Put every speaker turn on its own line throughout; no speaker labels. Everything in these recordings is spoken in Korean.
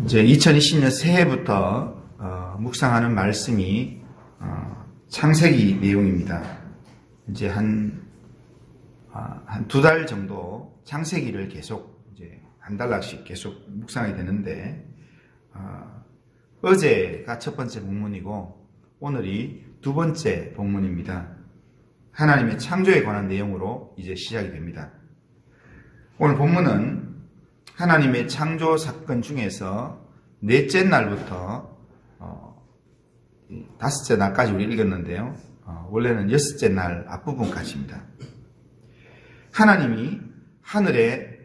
이제 2020년 새해부터 묵상하는 말씀이 창세기 내용입니다. 이제 한 두 달 정도 창세기를 계속 이제 한 달락씩 계속 묵상하게 되는데 어제가 첫 번째 본문이고 오늘이 두 번째 본문입니다. 하나님의 창조에 관한 내용으로 이제 시작이 됩니다. 오늘 본문은 하나님의 창조 사건 중에서 넷째 날부터 다섯째 날까지 우리 읽었는데요. 원래는 여섯째 날 앞부분까지입니다. 하나님이 하늘에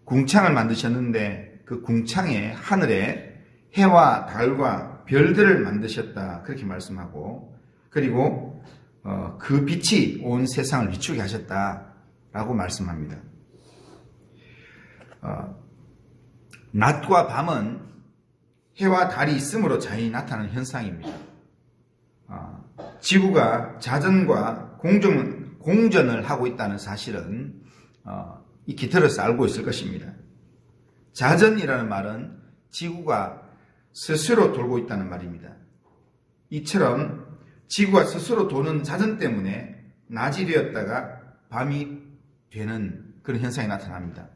궁창을 만드셨는데 그 궁창에 하늘에 해와 달과 별들을 만드셨다 그렇게 말씀하고, 그리고 그 빛이 온 세상을 비추게 하셨다라고 말씀합니다. 낮과 밤은 해와 달이 있으므로 자연히 나타나는 현상입니다. 지구가 자전과 공전을 하고 있다는 사실은 익히 들어서 알고 있을 것입니다. 자전이라는 말은 지구가 스스로 돌고 있다는 말입니다. 이처럼 지구가 스스로 도는 자전 때문에 낮이 되었다가 밤이 되는 그런 현상이 나타납니다.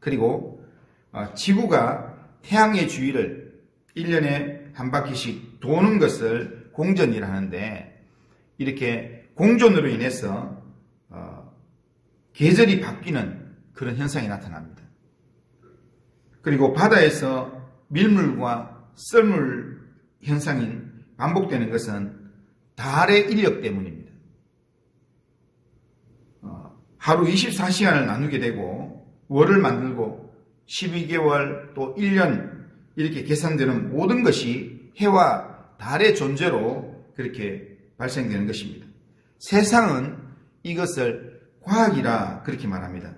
그리고 지구가 태양의 주위를 1년에 한 바퀴씩 도는 것을 공전이라 하는데, 이렇게 공전으로 인해서 계절이 바뀌는 그런 현상이 나타납니다. 그리고 바다에서 밀물과 썰물 현상이 반복되는 것은 달의 인력 때문입니다. 하루 24시간을 나누게 되고 월을 만들고 12개월 또 1년 이렇게 계산되는 모든 것이 해와 달의 존재로 그렇게 발생되는 것입니다. 세상은 이것을 과학이라 그렇게 말합니다.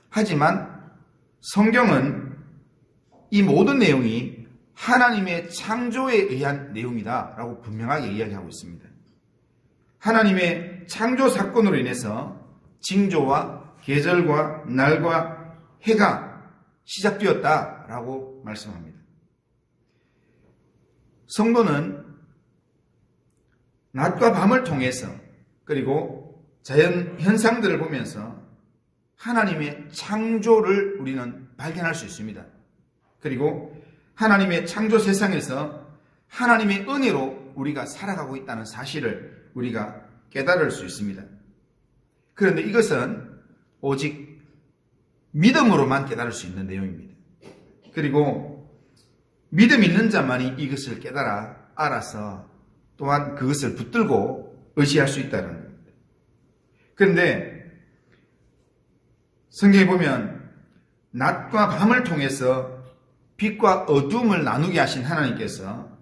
하지만 성경은 이 모든 내용이 하나님의 창조에 의한 내용이다 라고 분명하게 이야기하고 있습니다. 하나님의 창조 사건으로 인해서 징조와 계절과 날과 해가 시작되었다라고 말씀합니다. 성도는 낮과 밤을 통해서 그리고 자연 현상들을 보면서 하나님의 창조를 우리는 발견할 수 있습니다. 그리고 하나님의 창조 세상에서 하나님의 은혜로 우리가 살아가고 있다는 사실을 우리가 깨달을 수 있습니다. 그런데 이것은 오직 믿음으로만 깨달을 수 있는 내용입니다. 그리고 믿음 있는 자만이 이것을 깨달아 알아서 또한 그것을 붙들고 의지할 수 있다는 겁니다. 그런데 성경에 보면 낮과 밤을 통해서 빛과 어둠을 나누게 하신 하나님께서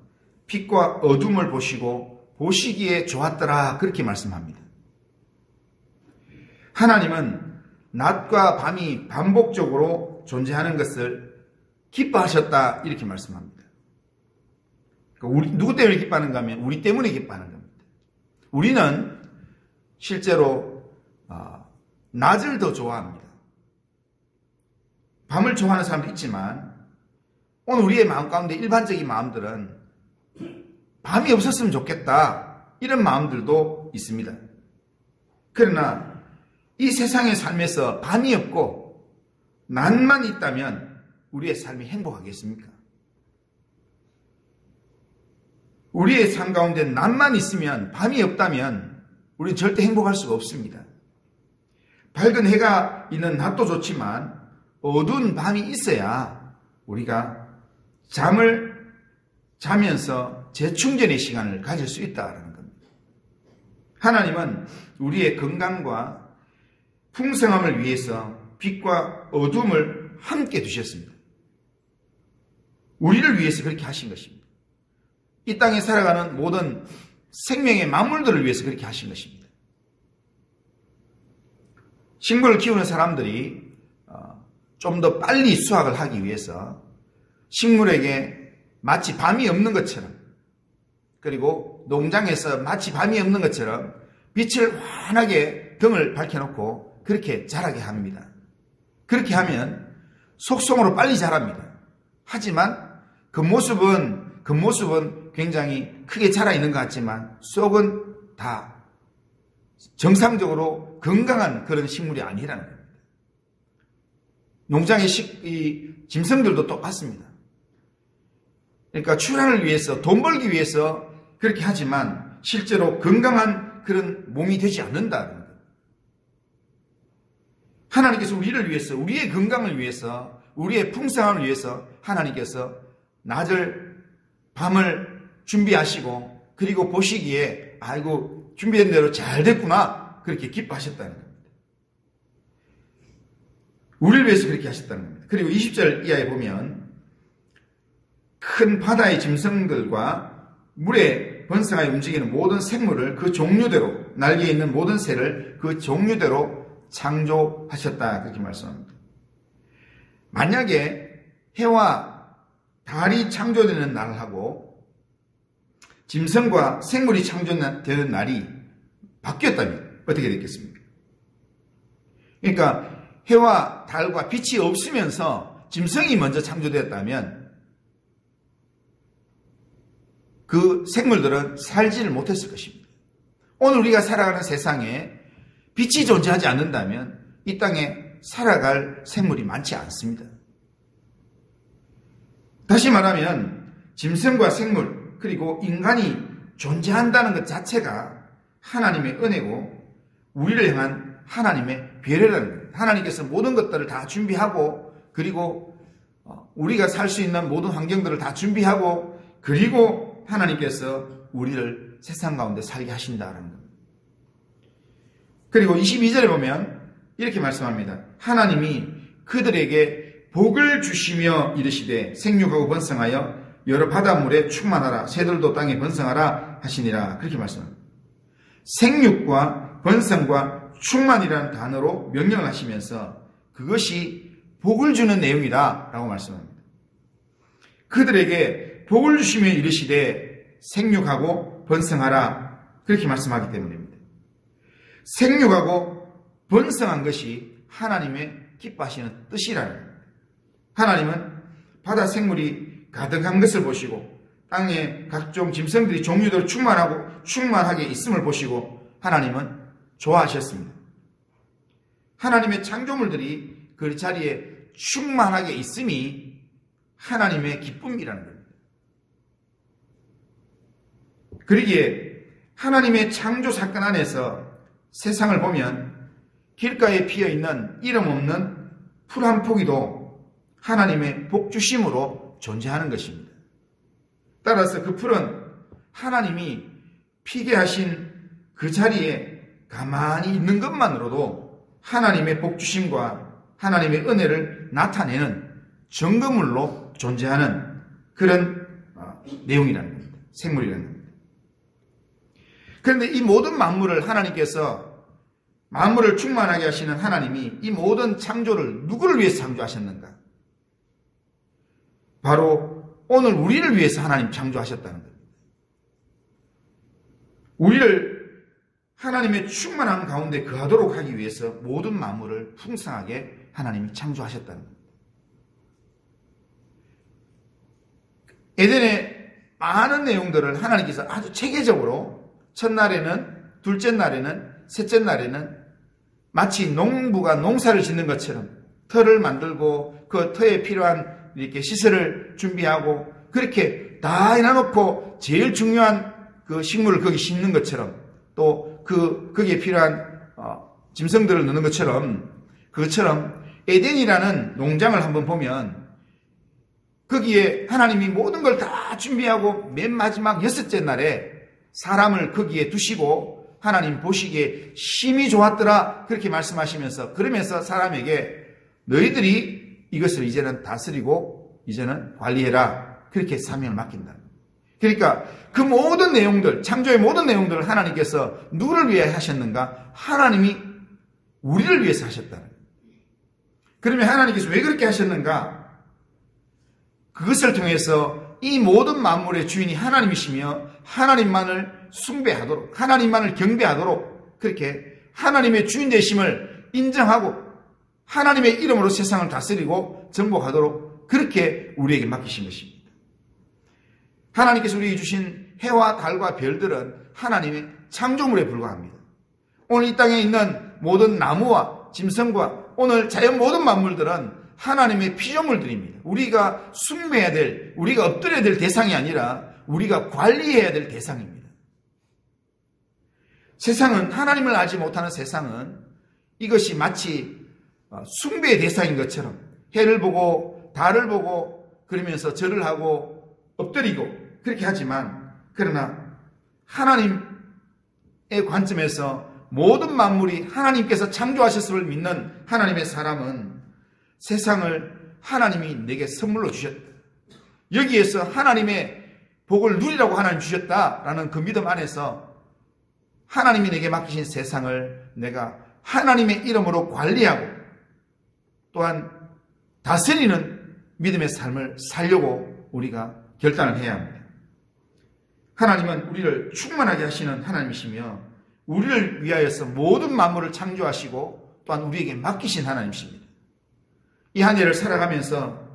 빛과 어둠을 보시고 보시기에 좋았더라 그렇게 말씀합니다. 하나님은 낮과 밤이 반복적으로 존재하는 것을 기뻐하셨다 이렇게 말씀합니다. 우리 누구 때문에 기뻐하는가 하면 우리 때문에 기뻐하는 겁니다. 우리는 실제로 낮을 더 좋아합니다. 밤을 좋아하는 사람도 있지만 오늘 우리의 마음 가운데 일반적인 마음들은 밤이 없었으면 좋겠다 이런 마음들도 있습니다. 그러나 이 세상의 삶에서 밤이 없고 낮만 있다면 우리의 삶이 행복하겠습니까? 우리의 삶 가운데 낮만 있으면 밤이 없다면 우리는 절대 행복할 수가 없습니다. 밝은 해가 있는 낮도 좋지만 어두운 밤이 있어야 우리가 잠을 자면서 재충전의 시간을 가질 수 있다는 겁니다. 하나님은 우리의 건강과 풍성함을 위해서 빛과 어둠을 함께 두셨습니다. 우리를 위해서 그렇게 하신 것입니다. 이 땅에 살아가는 모든 생명의 만물들을 위해서 그렇게 하신 것입니다. 식물을 키우는 사람들이 좀 더 빨리 수확을 하기 위해서 식물에게 마치 밤이 없는 것처럼, 그리고 농장에서 마치 밤이 없는 것처럼 빛을 환하게 등을 밝혀놓고 그렇게 자라게 합니다. 그렇게 하면 속성으로 빨리 자랍니다. 하지만 겉모습은 굉장히 크게 자라 있는 것 같지만 속은 다 정상적으로 건강한 그런 식물이 아니라는 겁니다. 농장의 짐승들도 똑같습니다. 그러니까 출하를 위해서, 돈 벌기 위해서 그렇게 하지만 실제로 건강한 그런 몸이 되지 않는다는 거예요. 하나님께서 우리를 위해서, 우리의 건강을 위해서, 우리의 풍성함을 위해서 하나님께서 낮을, 밤을 준비하시고 그리고 보시기에 아이고 준비된 대로 잘 됐구나 그렇게 기뻐하셨다는 겁니다. 우리를 위해서 그렇게 하셨다는 겁니다. 그리고 20절 이하에 보면 큰 바다의 짐승들과 물에 번성하여 움직이는 모든 생물을 그 종류대로, 날개에 있는 모든 새를 그 종류대로 창조하셨다 그렇게 말씀합니다. 만약에 해와 달이 창조되는 날하고 짐승과 생물이 창조되는 날이 바뀌었다면 어떻게 됐겠습니까? 그러니까 해와 달과 빛이 없으면서 짐승이 먼저 창조되었다면 그 생물들은 살지를 못했을 것입니다. 오늘 우리가 살아가는 세상에 빛이 존재하지 않는다면 이 땅에 살아갈 생물이 많지 않습니다. 다시 말하면 짐승과 생물 그리고 인간이 존재한다는 것 자체가 하나님의 은혜고 우리를 향한 하나님의 배려라는 겁니다. 하나님께서 모든 것들을 다 준비하고 그리고 우리가 살 수 있는 모든 환경들을 다 준비하고 그리고 하나님께서 우리를 세상 가운데 살게 하신다는 겁니다. 그리고 22절에 보면 이렇게 말씀합니다. 하나님이 그들에게 복을 주시며 이르시되 생육하고 번성하여 여러 바닷물에 충만하라 새들도 땅에 번성하라 하시니라 그렇게 말씀합니다. 생육과 번성과 충만이라는 단어로 명령을 하시면서 그것이 복을 주는 내용이다 라고 말씀합니다. 그들에게 복을 주시며 이르시되 생육하고 번성하라 그렇게 말씀하기 때문입니다. 생육하고 번성한 것이 하나님의 기뻐하시는 뜻이라는 겁니다. 하나님은 바다 생물이 가득한 것을 보시고 땅에 각종 짐승들이 종류대로 충만하게 있음을 보시고 하나님은 좋아하셨습니다. 하나님의 창조물들이 그 자리에 충만하게 있음이 하나님의 기쁨이라는 겁니다. 그러기에 하나님의 창조 사건 안에서 세상을 보면 길가에 피어있는 이름 없는 풀 한 포기도 하나님의 복주심으로 존재하는 것입니다. 따라서 그 풀은 하나님이 피게 하신 그 자리에 가만히 있는 것만으로도 하나님의 복주심과 하나님의 은혜를 나타내는 증거물로 존재하는 그런 내용이라는 겁니다. 생물이라는 겁니다. 그런데 이 모든 만물을 하나님께서 만물을 충만하게 하시는 하나님이 이 모든 창조를 누구를 위해서 창조하셨는가? 바로 오늘 우리를 위해서 하나님 창조하셨다는 겁니다. 우리를 하나님의 충만함 가운데 거하도록 하기 위해서 모든 만물을 풍성하게 하나님이 창조하셨다는 겁니다. 에덴의 많은 내용들을 하나님께서 아주 체계적으로 첫날에는, 둘째 날에는, 셋째 날에는 마치 농부가 농사를 짓는 것처럼 터를 만들고 그 터에 필요한 이렇게 시설을 준비하고 그렇게 다 해놔놓고 제일 중요한 그 식물을 거기 심는 것처럼 또 거기에 필요한 짐승들을 넣는 것처럼 그것처럼 에덴이라는 농장을 한번 보면 거기에 하나님이 모든 걸 다 준비하고 맨 마지막 6째 날에 사람을 거기에 두시고 하나님 보시기에 심히 좋았더라 그렇게 말씀하시면서 그러면서 사람에게 너희들이 이것을 이제는 다스리고 이제는 관리해라 그렇게 사명을 맡긴다. 그러니까 그 모든 내용들 창조의 모든 내용들을 하나님께서 누구를 위해 하셨는가? 하나님이 우리를 위해서 하셨다. 그러면 하나님께서 왜 그렇게 하셨는가? 그것을 통해서 이 모든 만물의 주인이 하나님이시며 하나님만을 숭배하도록 하나님만을 경배하도록 그렇게 하나님의 주인 되심을 인정하고 하나님의 이름으로 세상을 다스리고 정복하도록 그렇게 우리에게 맡기신 것입니다. 하나님께서 우리에게 주신 해와 달과 별들은 하나님의 창조물에 불과합니다. 오늘 이 땅에 있는 모든 나무와 짐승과 오늘 자연 모든 만물들은 하나님의 피조물들입니다. 우리가 숭배해야 될, 우리가 엎드려야 될 대상이 아니라 우리가 관리해야 될 대상입니다. 세상은, 하나님을 알지 못하는 세상은 이것이 마치 숭배의 대상인 것처럼 해를 보고 달을 보고 그러면서 절을 하고 엎드리고 그렇게 하지만, 그러나 하나님의 관점에서 모든 만물이 하나님께서 창조하셨음을 믿는 하나님의 사람은 세상을 하나님이 내게 선물로 주셨다. 여기에서 하나님의 복을 누리라고 하나님 주셨다라는 그 믿음 안에서 하나님이 내게 맡기신 세상을 내가 하나님의 이름으로 관리하고 또한 다스리는 믿음의 삶을 살려고 우리가 결단을 해야 합니다. 하나님은 우리를 충만하게 하시는 하나님이시며 우리를 위하여서 모든 만물을 창조하시고 또한 우리에게 맡기신 하나님이십니다. 이 한 해를 살아가면서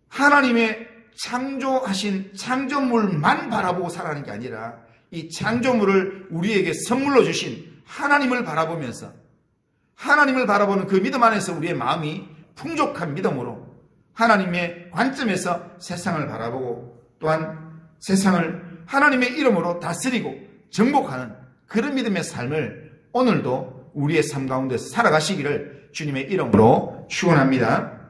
하나님의 창조하신 창조물만 바라보고 살아가는 게 아니라 이 창조물을 우리에게 선물로 주신 하나님을 바라보면서 하나님을 바라보는 그 믿음 안에서 우리의 마음이 풍족한 믿음으로 하나님의 관점에서 세상을 바라보고 또한 세상을 하나님의 이름으로 다스리고 정복하는 그런 믿음의 삶을 오늘도 우리의 삶 가운데서 살아가시기를 주님의 이름으로 축원합니다.